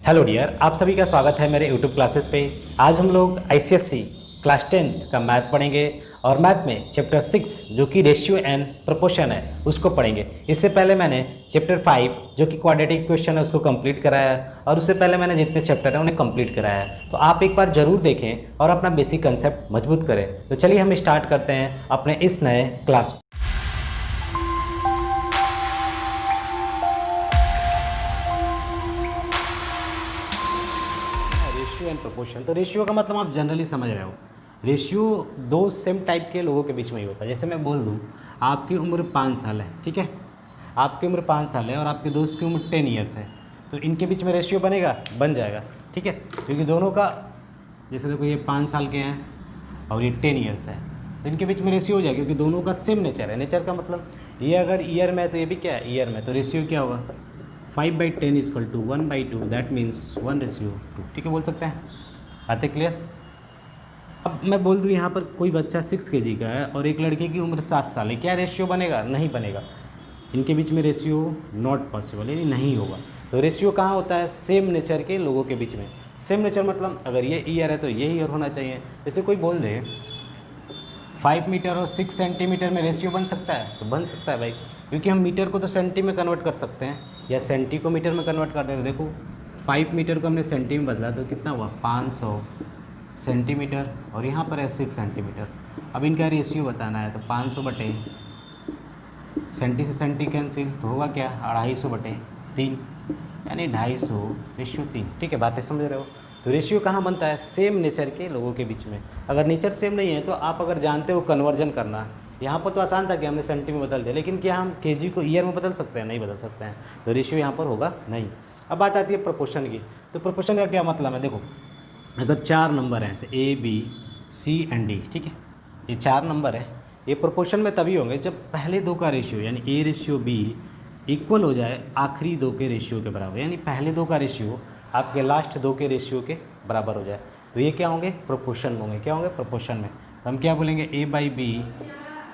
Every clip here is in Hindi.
हेलो डियर, आप सभी का स्वागत है मेरे यूट्यूब क्लासेस पे। आज हम लोग आईसीएससी क्लास 10th का मैथ पढ़ेंगे और मैथ में चैप्टर 6 जो कि रेशियो एंड प्रोपोर्शन है उसको पढ़ेंगे। इससे पहले मैंने चैप्टर 5 जो कि क्वाड्रेटिक इक्वेशन है उसको कंप्लीट कराया है और उससे पहले मैंने जितने चैप्टर हैं उन्हें कंप्लीट कराया है। तो आप एक बार ज़रूर देखें और अपना बेसिक कंसेप्ट मजबूत करें। तो चलिए हम स्टार्ट करते हैं अपने इस नए क्लास। रेशियो एंड प्रोपोर्शन, तो रेशियो का मतलब आप जनरली समझ रहे हो। रेशियो दो सेम टाइप के लोगों के बीच में ही होता है। जैसे मैं बोल दूं आपकी उम्र 5 साल है, ठीक है, आपकी उम्र 5 साल है और आपके दोस्त की उम्र 10 ईयर्स है, तो इनके बीच में रेशियो बनेगा, बन जाएगा, ठीक है, क्योंकि दोनों का, जैसे देखो ये 5 साल के हैं और ये 10 ईयर्स है, तो इनके बीच में रेशियो हो जाएगा क्योंकि दोनों का सेम नेचर है। नेचर का मतलब ये अगर ईयर में है तो ये भी क्या है, ईयर में, तो रेशियो क्या होगा 5/10 इक्वल टू 1/2, दैट मीन्स 1:2, ठीक है, बोल सकते हैं। आते क्लियर। अब मैं बोल दूँ यहाँ पर कोई बच्चा 6 kg का है और एक लड़के की उम्र 7 साल है, क्या रेशियो बनेगा? नहीं बनेगा, इनके बीच में रेशियो नॉट पॉसिबल, यानी नहीं होगा। तो रेशियो कहाँ होता है? सेम नेचर के लोगों के बीच में। सेम नेचर मतलब अगर ये ईयर है तो ये ईयर होना चाहिए। जैसे कोई बोल दे 5 मीटर और 6 सेंटीमीटर में रेशियो बन सकता है, तो बन सकता है भाई, क्योंकि हम मीटर को तो सेंटी में कन्वर्ट कर सकते हैं या सेंटी को मीटर में कन्वर्ट कर देते। देखो 5 मीटर को हमने सेंटी में बदला तो कितना हुआ 500 सेंटीमीटर और यहाँ पर है 6 सेंटीमीटर। अब इनका रेशियो बताना है तो 500 बटे सेंटी से सेंटी कैंसिल तो होगा क्या 250/3, यानी 250/3, ठीक है, बातें समझ रहे हो। तो रेशियो कहाँ बनता है? सेम नेचर के लोगों के बीच में। अगर नेचर सेम नहीं है तो आप अगर जानते हो कन्वर्जन करना, यहाँ पर तो आसान था कि हमने सेंटी में बदल दिया, लेकिन क्या हम केजी को ईयर में बदल सकते हैं? नहीं बदल सकते हैं, तो रेशियो यहाँ पर होगा नहीं। अब बात आती है प्रोपोर्शन की। तो प्रोपोर्शन का क्या मतलब है? देखो अगर 4 नंबर हैं, जैसे A B C and D, ठीक है, ये 4 नंबर है, ये प्रोपोर्शन में तभी होंगे जब पहले दो का रेशियो यानी A/B इक्वल हो जाए आखिरी दो के रेशियो के बराबर, यानी पहले दो का रेशियो आपके लास्ट दो के रेशियो के बराबर हो जाए, तो ये क्या होंगे? प्रोपोर्शन में होंगे। क्या होंगे? प्रोपोर्शन में। तो हम क्या बोलेंगे A/B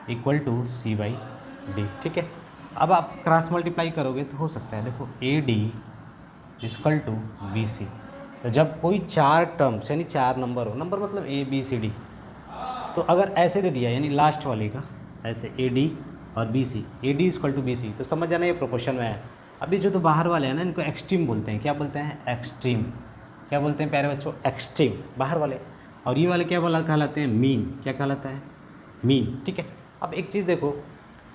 इक्वल टू C/D, ठीक है। अब आप क्रॉस मल्टीप्लाई करोगे तो हो सकता है, देखो AD इक्वल टू BC। तो जब कोई 4 टर्म्स यानी 4 नंबर हो, नंबर मतलब ABCD, तो अगर ऐसे दे दिया यानी लास्ट वाले का ऐसे AD और BC, AD equal to BC, तो समझ जाना ये प्रोपोर्शन में है। अभी जो तो बाहर वाले हैं ना, इनको एक्सट्रीम बोलते हैं। क्या बोलते हैं? एक्सट्रीम। क्या बोलते हैं प्यारे बच्चों? एक्सट्रीम, बाहर वाले। और ये वाले क्या बोला कहलाते हैं? मीन। क्या कहलाता है? मीन, ठीक है। अब एक चीज़ देखो,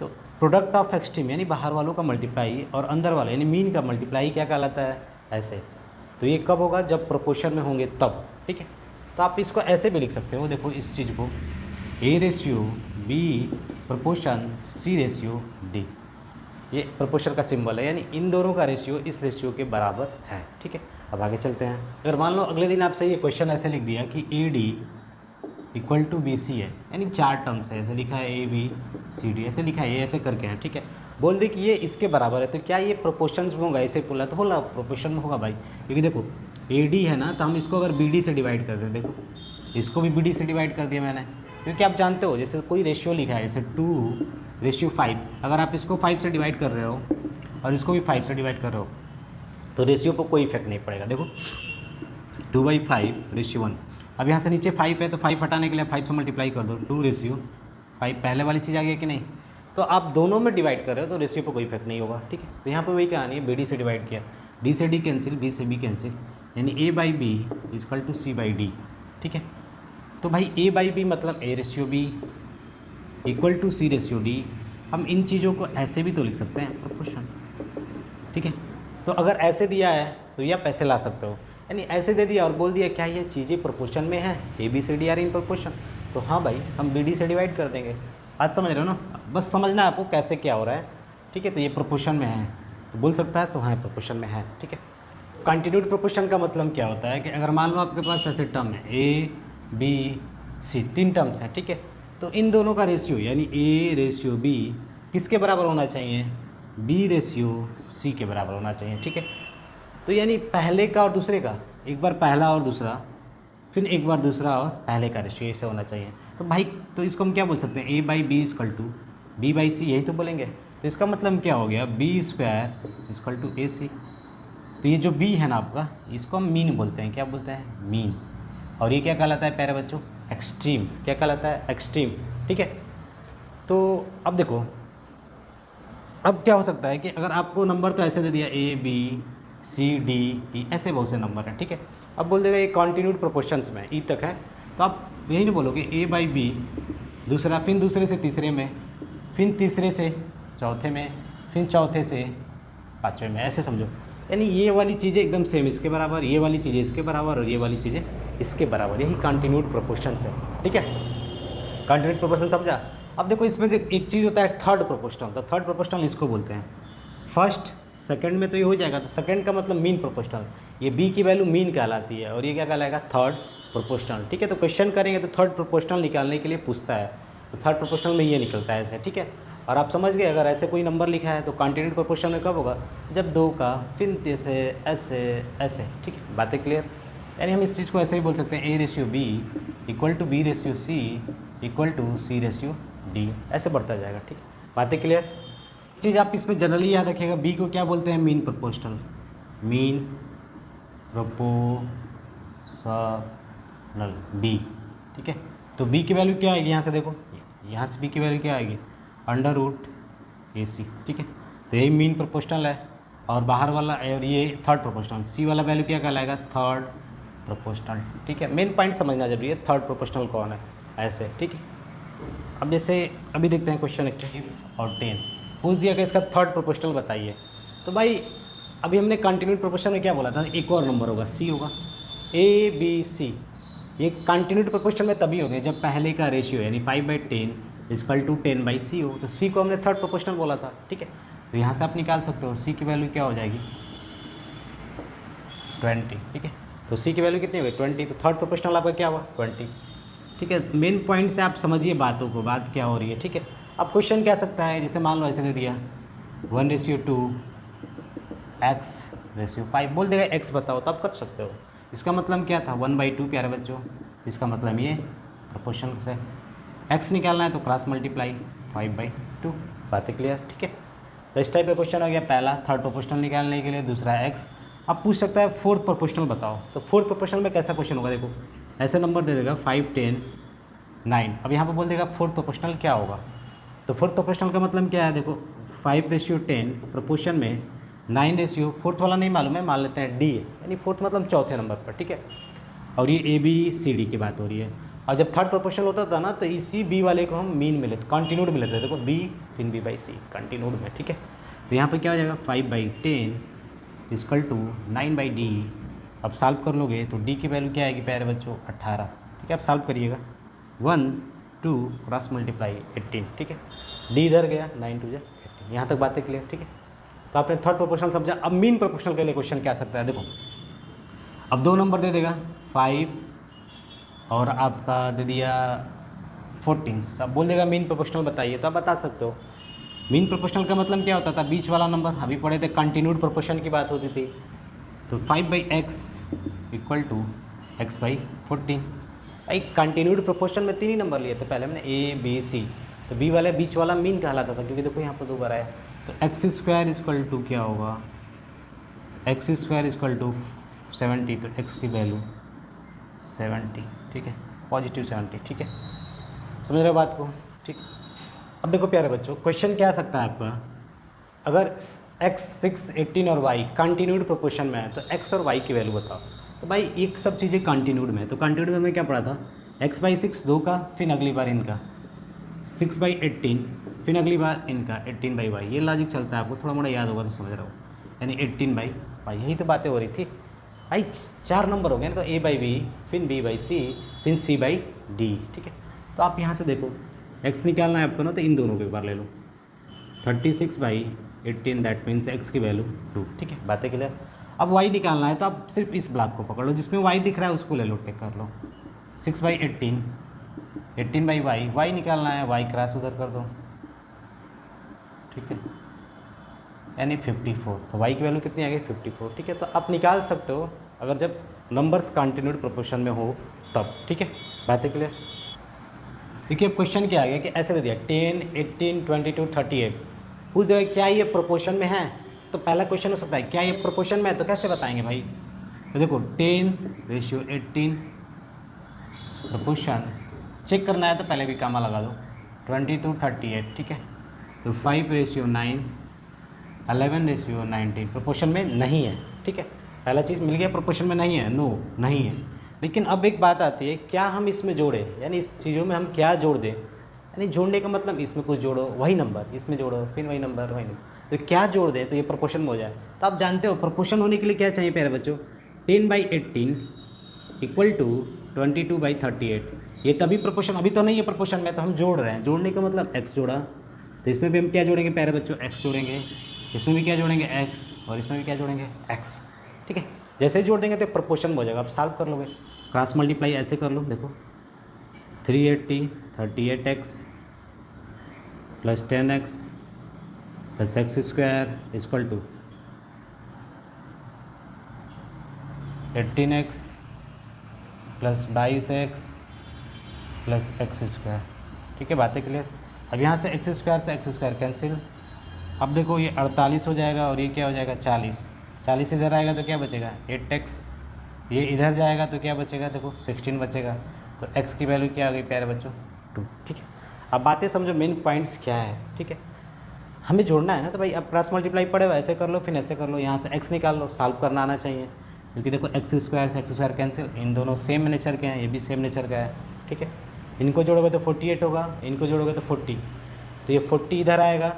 तो प्रोडक्ट ऑफ एक्सट्रीम यानी बाहर वालों का मल्टीप्लाई और अंदर वाले यानी मीन का मल्टीप्लाई क्या कहलाता है? ऐसे। तो ये कब होगा? जब प्रोपोर्शन में होंगे तब, ठीक है। तो आप इसको ऐसे भी लिख सकते हो, देखो इस चीज़ को A/B प्रोपोर्शन C/D, ये प्रोपोर्शन का सिंबल है, यानी इन दोनों का रेशियो इस रेशियो के बराबर है, ठीक है। अब आगे चलते हैं। अगर मान लो अगले दिन आपसे ये क्वेश्चन ऐसे लिख दिया कि AD इक्वल टू BC है, यानी 4 टर्म्स है, ऐसे लिखा है ABCD, ऐसे लिखा है, ये ऐसे करके हैं, ठीक है। बोल दे कि ये इसके बराबर है, तो क्या ये प्रोपोर्शंस में होगा? ऐसे बोला तो होला प्रोपोर्शन में होगा भाई, क्योंकि देखो AD है ना, तो हम इसको अगर BD से डिवाइड कर दें, देखो इसको भी BD से डिवाइड कर दिया मैंने, क्योंकि आप जानते हो जैसे कोई रेशियो लिखा है जैसे 2/5, अगर आप इसको 5 से डिवाइड कर रहे हो और इसको भी 5 से डिवाइड कर रहे हो तो रेशियो पर कोई इफेक्ट नहीं पड़ेगा। देखो 2/5:1। अब यहाँ से नीचे 5 है तो 5 हटाने के लिए 5 से मल्टीप्लाई कर दो, 2/5, पहले वाली चीज़ आ गई कि नहीं। तो आप दोनों में डिवाइड कर रहे हो तो रेशियो पर कोई इफेक्ट नहीं होगा, ठीक है। तो यहाँ पर वही कहानी है, BD से डिवाइड किया, D से D कैंसिल, B से B कैंसिल, यानी A/B इक्वल टू C/D, ठीक है। तो भाई A/B मतलब A/B इक्वल टू C/D। हम इन चीज़ों को ऐसे भी तो लिख सकते हैं, प्रोपोर्शन, ठीक है। तो अगर ऐसे दिया है तो ये आप ऐसे ला सकते हो, यानी ऐसे दे दिया और बोल दिया क्या ये चीज़ें प्रोपोर्शन में है, ABCD आर इन प्रोपोर्शन, तो हाँ भाई हम BD से डिवाइड कर देंगे। आज समझ रहे हो ना? बस समझना है आपको कैसे क्या हो रहा है, ठीक है। तो ये प्रोपोर्शन में है तो बोल सकता है, तो हाँ प्रोपोर्शन में है, ठीक है। कंटिन्यूड प्रोपोर्शन का मतलब क्या होता है कि अगर मान लो आपके पास ऐसे टर्म है ABC, 3 टर्म्स हैं, ठीक है, तो इन दोनों का रेशियो यानी A/B किसके बराबर होना चाहिए? B/C के बराबर होना चाहिए, ठीक है। तो यानी पहले का और दूसरे का, एक बार पहला और दूसरा, फिर एक बार दूसरा और पहले का रेशियो ऐसे होना चाहिए। तो भाई तो इसको हम क्या बोल सकते हैं? A/B इक्वल टू B/C, यही तो बोलेंगे। तो इसका मतलब क्या हो गया? B² इक्वल टू AC, तो ये जो बी है ना आपका, इसको हम मीन बोलते हैं। क्या बोलते हैं? मीन। और ये क्या कहलाता है प्यारे बच्चों? एक्सट्रीम। क्या कहलाता है? एक्सट्रीम। ठीक है। तो अब देखो, अब क्या हो सकता है कि अगर आपको नंबर तो ऐसे दे दिया A B C D E, ऐसे बहुत से नंबर हैं। ठीक है। अब बोल देगा ये कॉन्टिन्यूड प्रोपोर्शंस में ई तक है, तो आप यही नहीं बोलोगे A बाई B, दूसरा, फिर दूसरे से तीसरे में, फिर तीसरे से चौथे में, फिर चौथे से पाँचवें में, ऐसे समझो। यानी ये वाली चीज़ें एकदम सेम इसके बराबर, ये वाली चीज़ें इसके बराबर और ये वाली चीज़ें इसके बराबर, यही कॉन्टिन्यूड प्रोपोर्शंस है। ठीक है, कॉन्टिन्यूड प्रोपोर्शन समझा। अब देखो इसमें एक चीज़ होता है थर्ड प्रोपोर्शनल, तो थर्ड प्रोपोर्शनल इसको बोलते हैं। फर्स्ट सेकंड में तो ये हो जाएगा, तो सेकंड का मतलब मीन प्रोपोर्शनल, ये बी की वैल्यू मीन कहलाती है और ये क्या कहलाएगा? Third proportional. ठीक है, तो क्वेश्चन करेंगे तो थर्ड प्रोपोर्शनल निकालने के लिए पूछता है, तो थर्ड प्रोपोर्शनल में ये निकलता है ऐसे। ठीक है, और आप समझ गए, अगर ऐसे कोई नंबर लिखा है तो कॉन्टिन्यूड प्रोपोर्शनल में कब होगा? जब दो का, फिर ऐसे ऐसे ऐसे। ठीक है, बातें क्लियर। यानी हम इस चीज़ को ऐसे ही बोल सकते हैं A/B equal to B/C equal to C/D, ऐसे बढ़ता जाएगा। ठीक है, बातें क्लियर। चीज़ आप इसमें जनरली याद रखिएगा, बी को क्या बोलते हैं? Mean proportional. Mean proportional B. ठीक है, तो बी की वैल्यू क्या आएगी? यहाँ से देखो, यहाँ से बी की वैल्यू क्या आएगी? √AC। ठीक है, तो यही मीन प्रोपोर्शनल है, और बाहर वाला और ये थर्ड प्रोपोर्शनल, सी वाला वैल्यू क्या कहलाएगा? Third proportional. ठीक है, मेन पॉइंट समझना जरूरी है, थर्ड प्रोपोर्शनल कौन है, ऐसे। ठीक है, अब जैसे अभी देखते हैं क्वेश्चन 8 और 10 पूछ दिया कि इसका थर्ड प्रोपोर्शनल बताइए। तो भाई अभी हमने कंटिन्यूड प्रोपोर्शनल में क्या बोला था? एक और नंबर होगा, C होगा, ABC। ये कंटिन्यूड प्रोपोर्शनल में तभी होगा जब पहले का रेशियो यानी 5/10 इक्वल टू 10/C हो, तो C को हमने थर्ड प्रोपोर्शनल बोला था। ठीक है, तो यहाँ से आप निकाल सकते हो C की वैल्यू क्या हो जाएगी? 20। ठीक है, तो C की वैल्यू कितनी होगी? 20, तो थर्ड प्रोपोर्शनल आपका क्या हुआ? 20। ठीक है, मेन पॉइंट से आप समझिए बातों को, बात क्या हो रही है। ठीक है, अब क्वेश्चन क्या सकता है, जैसे मान लो ऐसे दे दिया 1/2 x/5, बोल देगा x बताओ, तो आप कर सकते हो। इसका मतलब क्या था? 1/2 प्यारे बच्चों, इसका मतलब ये प्रोपोर्शन से x निकालना है तो क्रॉस मल्टीप्लाई 5/2। बातें क्लियर। ठीक है, तो इस टाइप का क्वेश्चन हो गया पहला, थर्ड प्रोपोर्शनल निकालने के लिए। दूसरा x। अब पूछ सकता है फोर्थ प्रोपोर्शनल बताओ, तो फोर्थ प्रोपोर्शनल में कैसा क्वेश्चन होगा? देखो ऐसे नंबर दे देगा 5, 10, 9। अब यहाँ पर बोल देगा फोर्थ प्रोपोर्शनल क्या होगा? तो फोर्थ प्रोपोर्शनल का मतलब क्या है? देखो 5/10 प्रोपोर्शन में 9 फोर्थ वाला नहीं मालूम है, मान लेते हैं D, यानी फोर्थ मतलब चौथे नंबर पर। ठीक है, और ये ABCD की बात हो रही है। और जब थर्ड प्रोपोर्शनल होता था ना, तो इसी B वाले को हम मीन में लेते, कॉन्टिन्यूड में लेते थे। देखो B फिर B/C कॉन्टिन्यूड में। ठीक है, तो यहाँ पर क्या हो जाएगा? 5/10 इक्वल टू 9/D। अब सॉल्व कर लोगे तो D की वैल्यू क्या आएगी प्यारे बच्चों? 18। ठीक है, आप सॉल्व करिएगा, 1, 2 क्रॉस मल्टीप्लाई 18। ठीक है, D इधर गया, 9 2 18। यहाँ तक बातें क्लियर। ठीक है, तो आपने थर्ड प्रोपोर्शनल समझा। अब मीन प्रोपोर्शनल के लिए क्वेश्चन क्या आ सकता है? देखो अब दो नंबर दे देगा 5 और आपका दे दिया 14। अब बोल देगा मीन प्रोपोर्शनल बताइए, तो आप बता सकते हो। मीन प्रोपोर्शनल का मतलब क्या होता था? बीच वाला नंबर। अभी पढ़े थे कंटिन्यूड प्रोपोर्शन की बात होती थी, तो 5/x इक्वल टू x/14। भाई कंटिन्यूड प्रोपोर्शन में 3 ही नंबर लिए थे पहले हमने, A, B, C, तो B वाले बीच वाला मीन कहलाता था, क्योंकि देखो यहाँ पर 2 बार आया। तो x² इक्वल टू क्या होगा? x² इक्वल टू 70, तो x की वैल्यू 70। ठीक है, पॉजिटिव 70। ठीक है, समझ रहे हो बात को? ठीक। अब देखो प्यारे बच्चों, क्वेश्चन क्या आ सकता है आपका? अगर x, 6, 18 और y कंटिन्यूड प्रोपोर्शन में है, तो x और y की वैल्यू बताओ। तो भाई एक सब चीज़ें कंटिन्यूड में, तो कंटिन्यूड में मैं क्या पढ़ा था? x/6 2 का, फिर अगली बार इनका 6/18, फिर अगली बार इनका 18/y। ये लॉजिक चलता है, आपको थोड़ा मोड़ा याद होगा तो समझ रहा हो, यानी 18/y। यही तो बातें हो रही थी भाई। 4 नंबर हो गए ना, तो A/B, फिर B/C, फिर C/D। ठीक है, तो आप यहाँ से देखो x निकालना है आपको ना, तो इन दोनों को एक बार ले लो, 36/18, दैट मीन्स x की वैल्यू 2। ठीक है, बातें क्लियर। अब y निकालना है, तो आप सिर्फ इस ब्लॉक को पकड़ लो, जिसमें y दिख रहा है उसको ले लो, टेक कर लो। 6/18, 18/y, y निकालना है, y क्रॉस उधर कर दो। ठीक है, यानी 54, तो y की वैल्यू कितनी आ गई? 54। ठीक है, तो आप निकाल सकते हो अगर जब नंबर्स कंटिन्यूड प्रोपोर्शन में हो तब। ठीक है, बातें क्लियर। देखिए अब क्वेश्चन क्या आ गया कि ऐसे दे दिया 10, 18, 22, 38। पूछ देगा क्या ये प्रोपोर्शन में है? तो पहला क्वेश्चन हो सकता है क्या ये प्रोपोर्शन में है, तो कैसे बताएंगे भाई। तो देखो 10:18 प्रोपोर्शन चेक करना है तो पहले भी कामा लगा दो 20:38, ठीक है। तो 5:9, 11:19 प्रोपोर्शन में नहीं है, ठीक है। पहला चीज़ मिल गया, प्रोपोर्शन में नहीं है, नो नहीं है। लेकिन अब एक बात आती है, क्या हम इसमें जोड़ें, यानी इस चीज़ों में हम क्या जोड़ दें। यानी जोड़ने का मतलब इसमें कुछ जोड़ो वही नंबर, इसमें जोड़ो फिर वही नंबर वही नंबर, तो क्या जोड़ दें तो ये प्रोपोर्शन में हो जाए। तो आप जानते हो प्रोपोर्शन होने के लिए क्या चाहिए प्यारे बच्चों, 10/18 इक्वल टू 22/38। ये तभी प्रोपोर्शन, अभी तो नहीं है प्रोपोर्शन में, तो हम जोड़ रहे हैं। जोड़ने का मतलब x जोड़ा, तो इसमें भी हम क्या जोड़ेंगे प्यारे बच्चों, x जोड़ेंगे, इसमें भी क्या जोड़ेंगे x, और इसमें भी क्या जोड़ेंगे x, ठीक है। जैसे ही जोड़ देंगे तो प्रोपोर्शन में हो जाएगा। आप सॉल्व कर लोगे, क्रॉस मल्टीप्लाई ऐसे कर लो, देखो 380 38x plus 10x plus x² equal to 18x plus 22x plus x², ठीक है। बातें क्लियर। अब यहाँ से x² कैंसिल। अब देखो ये 48 हो जाएगा और ये क्या हो जाएगा 40 इधर आएगा तो क्या बचेगा 8x, ये इधर जाएगा तो क्या बचेगा, देखो 16 बचेगा। तो x की वैल्यू क्या आ गई प्यारे बच्चों 2, ठीक है। अब बातें समझो, मेन पॉइंट्स क्या है, ठीक है। हमें जोड़ना है ना, तो भाई अब क्रॉस मल्टीप्लाई पड़े हुआ, ऐसे कर लो फिर ऐसे कर लो, यहाँ से x निकाल लो, सॉल्व करना आना चाहिए। क्योंकि देखो x² से x² कैंसिल, इन दोनों सेम नेचर के हैं, ये भी सेम नेचर का है, ठीक है। इनको जोड़ोगे तो 48 होगा, इनको जोड़ोगे तो 40, तो ये 40 इधर आएगा,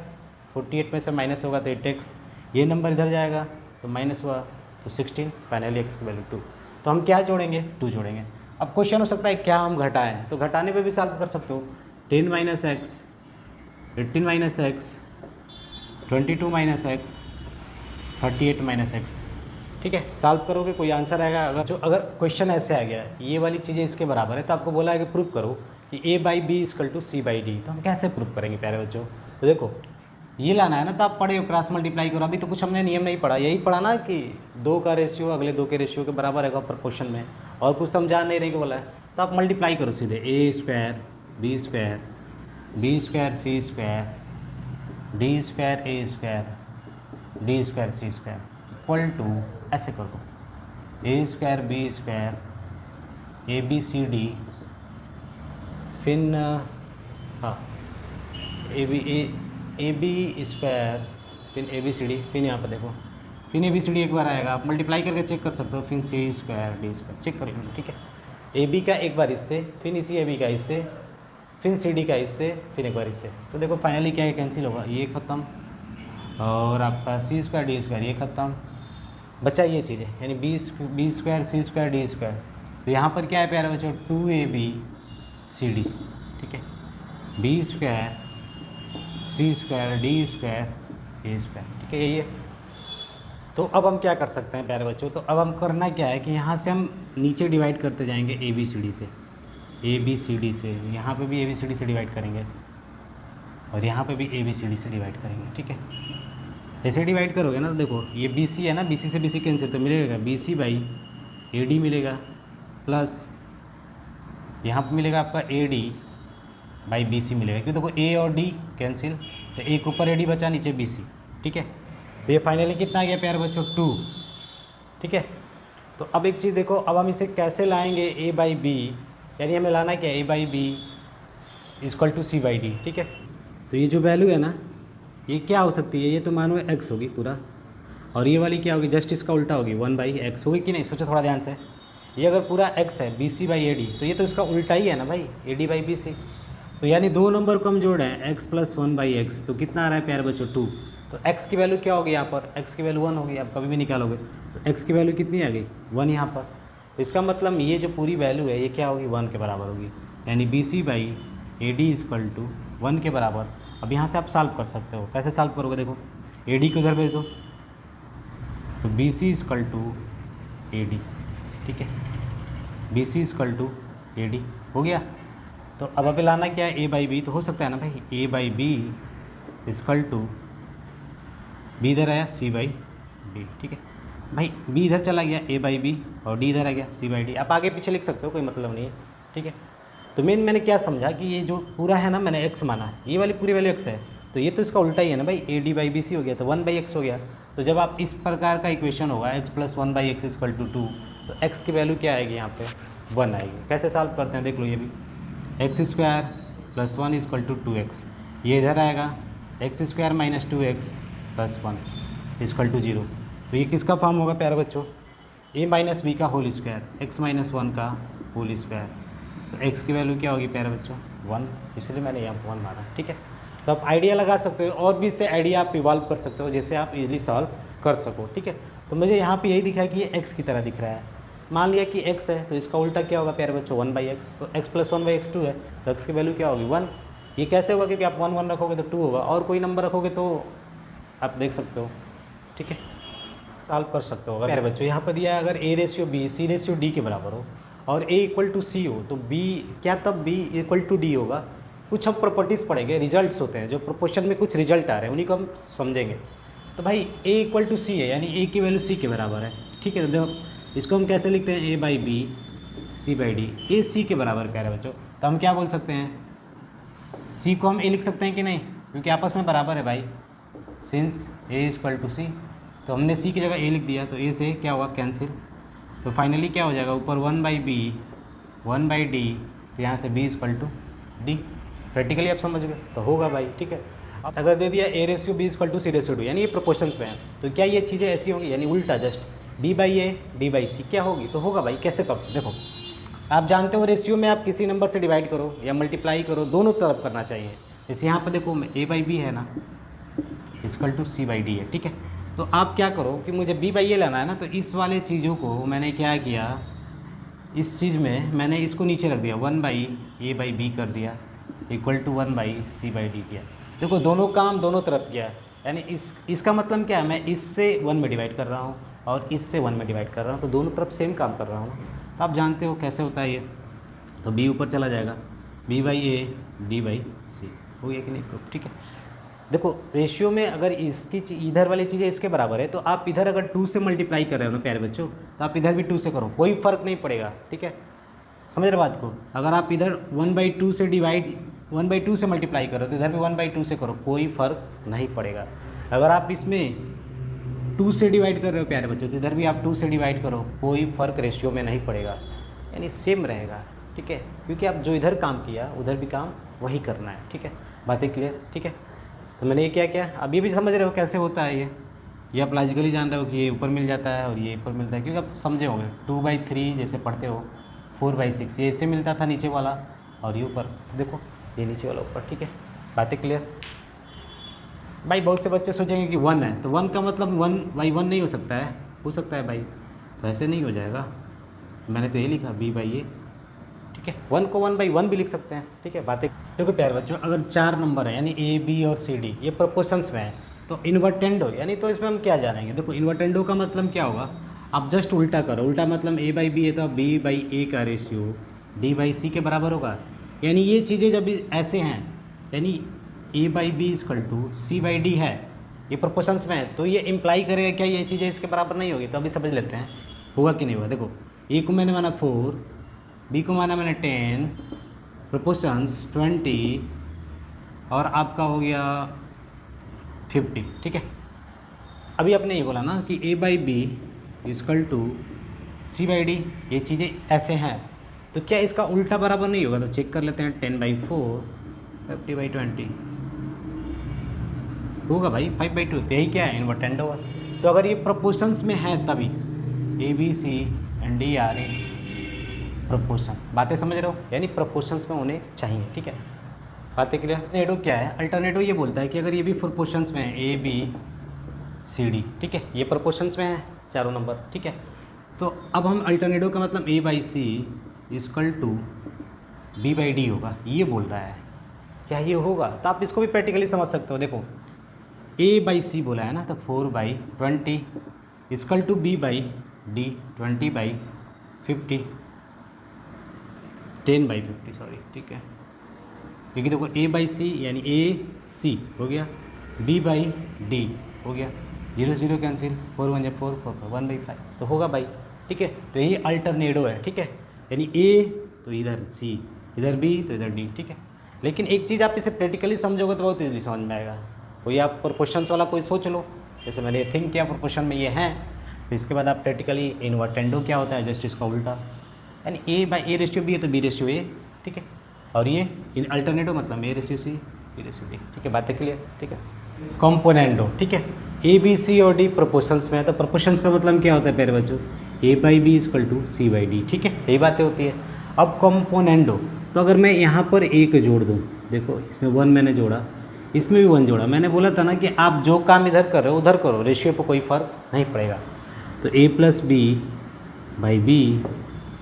48 में से माइनस होगा तो 8x, ये नंबर इधर जाएगा तो माइनस हुआ तो 16, फाइनली x की वैल्यू 2। तो हम क्या जोड़ेंगे 2 जोड़ेंगे। अब क्वेश्चन हो सकता है क्या हम घटाएं, तो घटाने पे भी सॉल्व कर सकते हो। 10 - x, 18 - x, 22 - x, 38 - x, ठीक है। सॉल्व करोगे कोई आंसर आएगा। अगर क्वेश्चन ऐसे आ गया, ये वाली चीज़ें इसके बराबर है, तो आपको बोला है कि प्रूव करो कि a/b = c/d। तो हम कैसे प्रूव करेंगे प्यारे बच्चों, तो देखो ये लाना है ना, तो आप पढ़े हो क्रॉस मल्टीप्लाई करो। अभी तो कुछ हमने नियम नहीं पढ़ा, यही पढ़ा ना कि 2 का रेशियो अगले 2 के रेशियो के बराबर है प्रोपोर्शन में, और कुछ तो हम जान नहीं रहे कि बोला है। तो आप मल्टीप्लाई करो सीधे, a² b² b² c² d² a² d² c² equal to, ऐसे कर दो a² b² abcd, फिर हाँ ab² फिर abcd, फिर यहाँ पर देखो फिर abcd एक बार आएगा, आप मल्टीप्लाई करके चेक कर सकते हो, फिर c² d² चेक कर लो, ठीक है। ab का एक बार इससे, फिर इसी ab का इससे, फिर cd का इससे, फिर एक बार इससे, तो देखो फाइनली क्या है कैंसिल होगा, ये ख़त्म और आपका c² d² ये ख़त्म, बचा ये चीज़ें, यानी b² c² d²। तो यहाँ पर क्या है प्यारे बच्चों 2ab cd, ठीक है, b² c² d² a², ठीक है, यही है। तो अब हम क्या कर सकते हैं प्यारे बच्चों, तो अब हम करना क्या है कि यहाँ से हम नीचे डिवाइड करते जाएंगे abcd से, abcd से, यहाँ पे भी abcd से डिवाइड करेंगे और यहाँ पे भी abcd से डिवाइड करेंगे, ठीक है। ऐसे डिवाइड करोगे ना, तो देखो ये BC है ना, BC से BC कैंसिल, तो मिलेगा BC/AD मिलेगा, प्लस यहाँ पर मिलेगा आपका AD/BC मिलेगा, क्योंकि देखो A और D कैंसिल, तो एक ऊपर AD बचा, नीचे BC, ठीक है। तो ये फाइनली कितना आ गया प्यारे बच्चों 2, ठीक है। तो अब एक चीज़ देखो, अब हम इसे कैसे लाएंगे a/b, यानी हमें लाना क्या है a/b = c/d, ठीक है। तो ये जो वैल्यू है ना, ये क्या हो सकती है, ये तो मानो x होगी पूरा, और ये वाली क्या होगी, जस्ट इसका उल्टा होगी 1/x होगी कि नहीं, सोचो थोड़ा ध्यान से। ये अगर पूरा x है BC/AD, तो ये तो इसका उल्टा ही है ना भाई, AD/BC। तो यानी दो नंबर को हम जोड़े हैं x + 1/x, तो कितना आ रहा है प्यारे बच्चों 2। तो x की वैल्यू क्या होगी यहाँ पर, x की वैल्यू 1 होगी, आप कभी भी निकालोगे तो x की वैल्यू कितनी आ गई 1 यहाँ पर। तो इसका मतलब ये जो पूरी वैल्यू है ये क्या होगी 1 के बराबर होगी, यानी BC/AD = 1 के बराबर। अब यहाँ से आप सॉल्व कर सकते हो, कैसे सॉल्व करोगे, देखो AD को उधर भेज दो, तो BC = AD, ठीक है, BC = AD हो गया। तो अब अभी लाना क्या है a/b, तो हो सकता है ना भाई a/b = b इधर आया c/d, ठीक है भाई, b इधर चला गया a/b और d इधर आ गया c/d, आप आगे पीछे लिख सकते हो, कोई मतलब नहीं है, ठीक है। तो मैंने क्या समझा कि ये जो पूरा है ना, मैंने x माना, ये वाली पूरी वैल्यू x है, तो ये तो इसका उल्टा ही है ना भाई, AD/BC हो गया तो 1/x हो गया। तो जब आप इस प्रकार का इक्वेशन होगा x + 1/x = 2, तो x की वैल्यू क्या आएगी यहाँ पे 1 आएगी। कैसे सॉल्व करते हैं देख लो, ये भी x² + 1 = 2x, ये इधर आएगा x² - 2x + 1 = 0। तो ये किसका फॉर्म होगा प्यारे बच्चों, a - b का होल स्क्वायर x - 1 का होल स्क्वायर। तो x की वैल्यू क्या होगी प्यारे बच्चों 1, इसलिए मैंने यहाँ 1 माना। ठीक है, तो आप आइडिया लगा सकते हो और भी इससे आइडिया आप इवॉल्व कर सकते हो जैसे आप इजीली सॉल्व कर सको। ठीक है, तो मुझे यहाँ पे यही दिखा है कि ये x की तरह दिख रहा है। मान लिया कि x है तो इसका उल्टा क्या होगा प्यारे बच्चों 1/x, तो x + 1/x 2 है, तो x की वैल्यू क्या होगी 1। ये कैसे होगा, क्योंकि आप 1 1 रखोगे तो 2 होगा, और कोई नंबर रखोगे तो आप देख सकते हो। ठीक है, सॉल्व कर सकते हो। प्यारे बच्चों यहाँ पर दिया है अगर a/b c/d के बराबर हो और a = c हो तो b क्या तब b = d होगा। कुछ हम प्रॉपर्टीज़ पढ़ेंगे, रिजल्ट्स होते हैं जो प्रोपोर्शन में कुछ रिजल्ट आ रहे हैं उन्हीं को हम समझेंगे। तो भाई a = c है, यानी a की वैल्यू c के बराबर है। ठीक है, तो देखो इसको हम कैसे लिखते हैं a/b c/d, a c के बराबर कह रहे हैं बच्चों, तो हम क्या बोल सकते हैं c को हम a लिख सकते हैं कि नहीं, क्योंकि आपस में बराबर है भाई, सिंस a = c, तो हमने c की जगह a लिख दिया, तो a से क्या होगा कैंसिल, तो फाइनली क्या हो जाएगा ऊपर 1/b 1/d, तो यहाँ से b = d। प्रैक्टिकली आप समझ गए तो होगा भाई। ठीक है, अब अगर दे दिया a/b = c/d, यानी ये प्रोपोर्शंस में है, तो क्या ये चीज़ें ऐसी होंगी, यानी उल्टा जस्ट b/a d/c क्या होगी, तो होगा भाई। कैसे कब देखो, आप जानते हो रेशियो में आप किसी नंबर से डिवाइड करो या मल्टीप्लाई करो, दोनों तरफ करना चाहिए। जैसे यहाँ पर देखो a/b है ना = c/d है। ठीक है, तो आप क्या करो कि मुझे b/a लाना है ना, तो इस वाले चीज़ों को मैंने क्या किया, इस चीज़ में मैंने इसको नीचे रख दिया 1/a/b कर दिया = 1/c/d किया। देखो दोनों काम दोनों तरफ किया है, यानी इसका मतलब क्या है, मैं इससे 1 में डिवाइड कर रहा हूँ और इससे 1 में डिवाइड कर रहा हूँ, तो दोनों तरफ सेम काम कर रहा हूँ। तो आप जानते हो कैसे होता है ये, तो b ऊपर चला जाएगा b/a d/c हो गया कि नहीं प्रूफ। ठीक है, देखो रेशियो में अगर इसकी इधर वाली चीज़ें इसके बराबर है, तो आप इधर अगर 2 से मल्टीप्लाई कर रहे हो ना प्यारे बच्चों, तो आप इधर भी 2 से करो, कोई फ़र्क नहीं पड़ेगा। ठीक है, समझ रहे बात को। अगर आप इधर 1/2 से डिवाइड 1/2 से मल्टीप्लाई करो तो इधर भी 1/2 से करो, कोई फ़र्क नहीं पड़ेगा। अगर आप इसमें 2 से डिवाइड कर रहे हो प्यारे बच्चों, तो इधर भी आप 2 से डिवाइड करो, कोई फ़र्क रेशियो में नहीं पड़ेगा, यानी सेम रहेगा। ठीक है, क्योंकि आप जो इधर काम किया उधर भी काम वही करना है। ठीक है, बातें क्लियर। ठीक है, तो मैंने ये क्या किया, अब ये भी समझ रहे हो कैसे होता है ये आप लॉजिकली जान रहे हो कि ये ऊपर मिल जाता है और ये ऊपर मिलता है, क्योंकि आप समझे होंगे 2/3 जैसे पढ़ते हो, 4/6 ये इससे मिलता था नीचे वाला और ये ऊपर, तो देखो ये नीचे वाला ऊपर। ठीक है, बातें क्लियर भाई। बहुत से बच्चे सोचेंगे कि 1 है तो 1 का मतलब 1/1 नहीं हो सकता है, हो सकता है भाई, तो ऐसे नहीं हो जाएगा। मैंने तो ये लिखा b/a। ठीक है, 1 को 1/1 भी लिख सकते हैं। ठीक है, बातें देखो प्यारे बच्चों, अगर 4 नंबर है यानी a b और c d ये प्रोपोर्शंस में है, तो इन्वर्टेंडो यानी, तो इसमें हम क्या जानेंगे। देखो इन्वर्टेंडो का मतलब क्या होगा, आप जस्ट उल्टा करो, उल्टा मतलब a/b है तो b/a का रेशियो d/c के बराबर होगा। यानी ये चीज़ें जब ऐसे हैं, यानी a/b = c/d है, ये प्रोपोर्शंस में है, तो ये इम्प्लाई करेगा क्या ये चीज़ें इसके बराबर नहीं होगी। तो अभी समझ लेते हैं होगा कि नहीं होगा। देखो a को मैंने माना 4, b को माना मैंने 10, प्रोपोर्शंस 20 और आपका हो गया 50। ठीक है, अभी आपने ये बोला ना कि a/b = c/d, ये चीज़ें ऐसे हैं, तो क्या इसका उल्टा बराबर नहीं होगा। तो चेक कर लेते हैं, 10/4 50/20 होगा भाई 5/2, तो यही क्या है इन्वर्टेंडो है। तो अगर ये प्रोपोर्शंस में है तभी a b c and d are in proportion, बातें समझ रहे हो, यानी प्रोपोर्शंस में होने चाहिए। ठीक है, बातें क्लियर। अल्टरनेटिव क्या है, अल्टरनेटिव ये बोलता है कि अगर ये भी प्रोपोर्शंस में है a b c d, ठीक है, ये प्रोपोर्शंस में है चारों नंबर। ठीक है, तो अब हम अल्टरनेटिव का मतलब a/c = b/d होगा, ये बोल रहा है। क्या ये होगा, तो आप इसको भी प्रैक्टिकली समझ सकते हो। देखो a/c बोला है ना, तो 4/20 = b/d 20/50 10/50 सॉरी। ठीक है, क्योंकि देखो a/c यानी a/c हो गया, b/d हो गया, 0 0 कैंसिल, 4 1 4 4 1/5 तो होगा भाई। ठीक है, तो ये अल्टरनेटिव है। ठीक है, यानी a तो इधर c, इधर b तो इधर d। ठीक है, लेकिन एक चीज़ आप इसे प्रैक्टिकली समझोगे तो बहुत ईजिली समझ में आएगा। कोई आप प्रोपोर्शंस वाला कोई सोच लो, जैसे मैंने थिंक किया प्रोपोर्शन में ये हैं, तो इसके बाद आप प्रैक्टिकली इन्वर्टेंडो क्या होता है, जस्ट इसका उल्टा, यानी ए बाई ए रेशियो बी है तो बी रेशियो ए, ठीक है। और ये इन अल्टरनेटिव मतलब A ratio C B ratio D, ठीक है, बातें क्लियर, ठीक है। कॉम्पोनेंडो, ठीक है, ए बी सी और डी प्रोपोर्शंस में है, तो प्रोपोर्शंस का मतलब क्या होता है प्यारे बच्चों, a by b equal to c by d, ठीक है, यही बातें होती है। अब कॉम्पोनेंडो, तो अगर मैं यहाँ पर एक जोड़ दूँ, देखो इसमें 1 मैंने जोड़ा, इसमें भी 1 जोड़ा, मैंने बोला था ना कि आप जो काम इधर कर रहे हो उधर करो, रेशियो पर कोई फ़र्क नहीं पड़ेगा। तो a plus B by b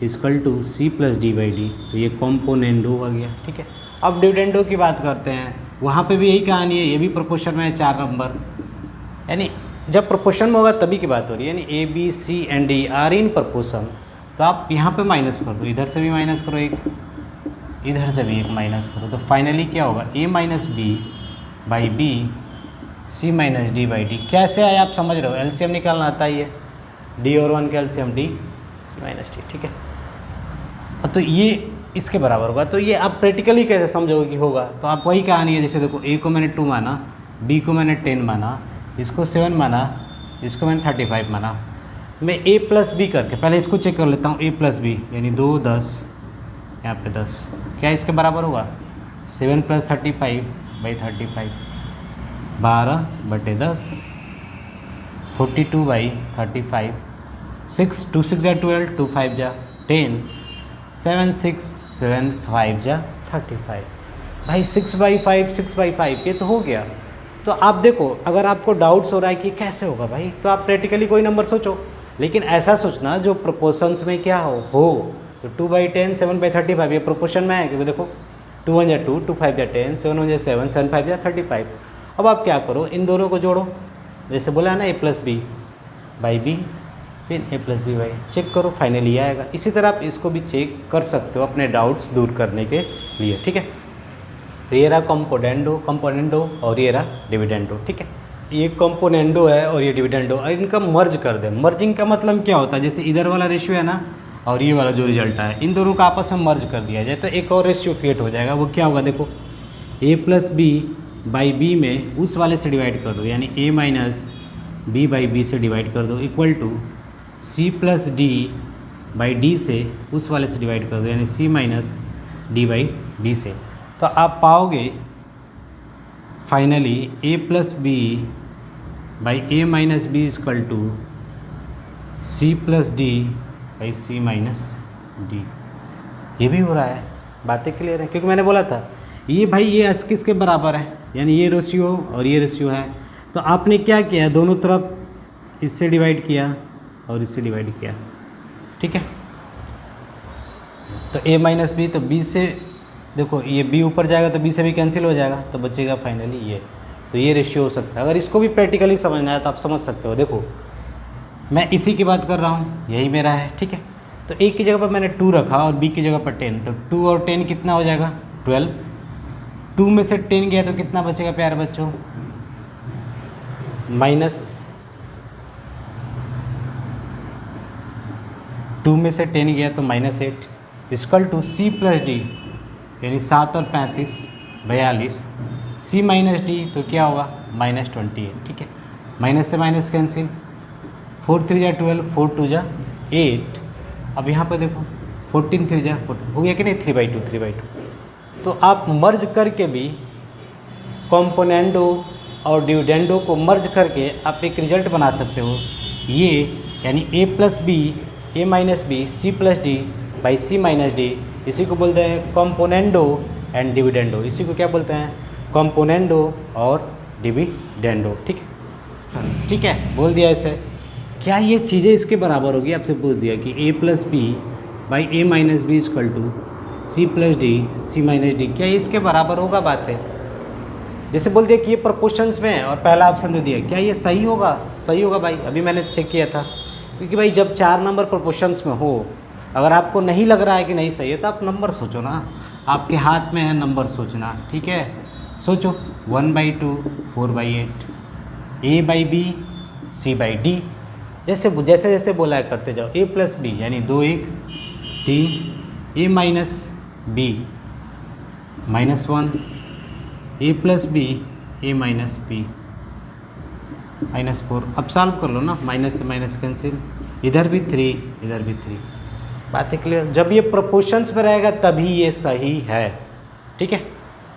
equal to C plus D by d, तो ये कॉम्पोनेंडो आ गया, ठीक है। अब डिविडेंडो की बात करते हैं, वहाँ पे भी यही कहानी है, ये भी प्रोपोर्शन में है 4 नंबर, यानी जब प्रोपोर्शन में होगा तभी की बात हो रही है, यानी A B C and D are in proportion, तो आप यहाँ पे माइनस कर दो, इधर से भी माइनस करो एक, इधर से भी एक माइनस करो, तो फाइनली क्या होगा, a minus B by b c minus D by d. कैसे आया आप समझ रहे हो, एलसीएम निकालना आता ही है, डी और 1 का एलसीएम डी सी माइनस डी, ठीक है। तो ये इसके बराबर होगा, तो ये आप प्रैक्टिकली कैसे समझोगे कि होगा, तो आप वही कहानी है, जैसे देखो ए को मैंने 2 माना, बी को मैंने 10 माना, इसको 7 माना, इसको मैंने 35 माना, मैं ए प्लस बी करके पहले इसको चेक कर लेता हूँ, ए प्लस बी यानी 2 10, यहाँ पे 10, क्या इसके बराबर होगा, 7 प्लस 35 बाई 35, 12 बटे 10, 42 बाई 35, 6 2 6 जा 12, 2 5 जा 10, 7 6 7 5 जा 35, भाई 6/5 6/5 ये तो हो गया। तो आप देखो, अगर आपको डाउट्स हो रहा है कि कैसे होगा भाई, तो आप प्रैक्टिकली कोई नंबर सोचो, लेकिन ऐसा सोचना जो प्रोपोर्शंस में क्या हो। तो 2/10 7/35 ये प्रोपोर्शन में है, क्योंकि देखो 2 1 जा 2 2 5 जा 10 7 1 जा 7 7 5 जा 35। अब आप क्या करो, इन दोनों को जोड़ो, जैसे बोला है ना ए प्लस बी बाई बी, फिर ए प्लस बी बाई, चेक करो, फाइनली आएगा। इसी तरह आप इसको भी चेक कर सकते हो अपने डाउट्स दूर करने के लिए, ठीक है। तो ये रहा कंपोनेंडो और ये रहा डिविडेंडो, ठीक है। ये कंपोनेंडो है और ये डिविडेंडो, और इनका मर्ज कर दें। मर्जिंग का मतलब क्या होता है, जैसे इधर वाला रेशियो है ना और ये वाला जो रिजल्ट है, इन दोनों का आपस में मर्ज कर दिया जाए तो एक और रेशियो क्रिएट हो जाएगा। वो क्या होगा, देखो A plus B by B में उस वाले से डिवाइड कर दो, यानी A minus B by B से डिवाइड कर दो, equal to C plus D by D से उस वाले से डिवाइड कर दो, यानी C minus D by B से। तो आप पाओगे finally A plus B by A minus B equal to C plus D by C minus D. ये भी हो रहा है, बातें क्लियर है, क्योंकि मैंने बोला था ये भाई ये किसके बराबर है, यानी ये रेशियो और ये रेशियो है। तो आपने क्या किया, दोनों तरफ इससे डिवाइड किया और इससे डिवाइड किया, ठीक है। तो ए माइनस बी, तो बी से देखो ये बी ऊपर जाएगा तो बी से भी कैंसिल हो जाएगा, तो बचेगा फाइनली ये। तो ये रेशियो हो सकता है। अगर इसको भी प्रैक्टिकली समझना है तो आप समझ सकते हो। देखो मैं इसी की बात कर रहा हूँ, यही मेरा है, ठीक है। तो ए की जगह पर मैंने 2 रखा और बी की जगह पर 10, तो 2 और 10 कितना हो जाएगा 12। 2 में से 10 गया तो कितना बचेगा प्यारे बच्चों, -2 में से 10 गया तो -8 equal to C plus D, यानी 7 और 35 42, सी माइनस डी तो क्या होगा -28, ठीक है। माइनस से माइनस कैंसिल, 4 3 जा 12, 4 2 जा 8। अब यहाँ पर देखो 14 3 जा 14 हो गया कि नहीं, 3/2। तो आप मर्ज करके भी कॉम्पोनेंडो और डिविडेंडो को मर्ज करके आप एक रिजल्ट बना सकते हो। ये यानी a plus b a minus b c plus D by C minus d, इसी को बोलते हैं कॉम्पोनेंडो एंड डिविडेंडो। इसी को क्या बोलते हैं, कॉम्पोनेंडो और डिविडेंडो, ठीक है। ठीक है, बोल दिया इसे। क्या ये चीज़ें इसके बराबर होगी, आपसे पूछ दिया कि a plus B by A minus B equal to C plus d C minus d, क्या ये इसके बराबर होगा, बात है। जैसे बोल दिया कि ये प्रोपोर्शंस में है और पहला ऑप्शन दे दिया, क्या ये सही होगा, सही होगा भाई। अभी मैंने चेक किया था, क्योंकि भाई जब 4 नंबर प्रोपोर्शंस में हो, अगर आपको नहीं लग रहा है कि नहीं सही है तो आप नंबर सोचो ना, आपके हाथ में है नंबर सोचना, ठीक है। सोचो 1/2 4/8, a by b c by d, जैसे जैसे बोला है करते जाओ। ए प्लस बी यानी 2 1 3, ए minus B -1, A plus b a minus B, -4। अब सॉल्व कर लो ना, माइनस से माइनस कैंसिल, इधर भी 3 इधर भी 3। बात है क्लियर? जब ये प्रोपोर्शंस में रहेगा तभी ये सही है, ठीक है।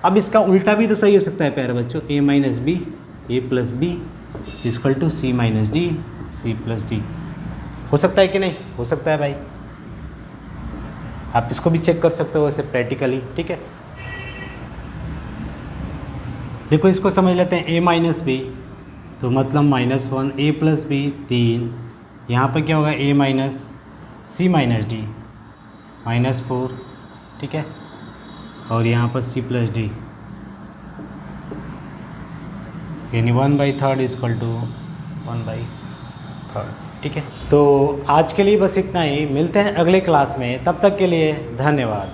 अब इसका उल्टा भी तो सही हो सकता है प्यारे बच्चों, a minus B A plus B equal to C minus D C plus D. हो सकता है कि नहीं? हो सकता है भाई। आप इसको भी चेक कर सकते हो वैसे प्रैक्टिकली, ठीक है। देखो इसको समझ लेते हैं, a माइनस बी तो मतलब -1, a प्लस बी 3, यहाँ पर क्या होगा a minus C minus D -4, ठीक है, और यहाँ पर c प्लस डी, यानी 1/3 इक्वल टू 1/3, ठीक है। तो आज के लिए बस इतना ही, मिलते हैं अगले क्लास में, तब तक के लिए धन्यवाद।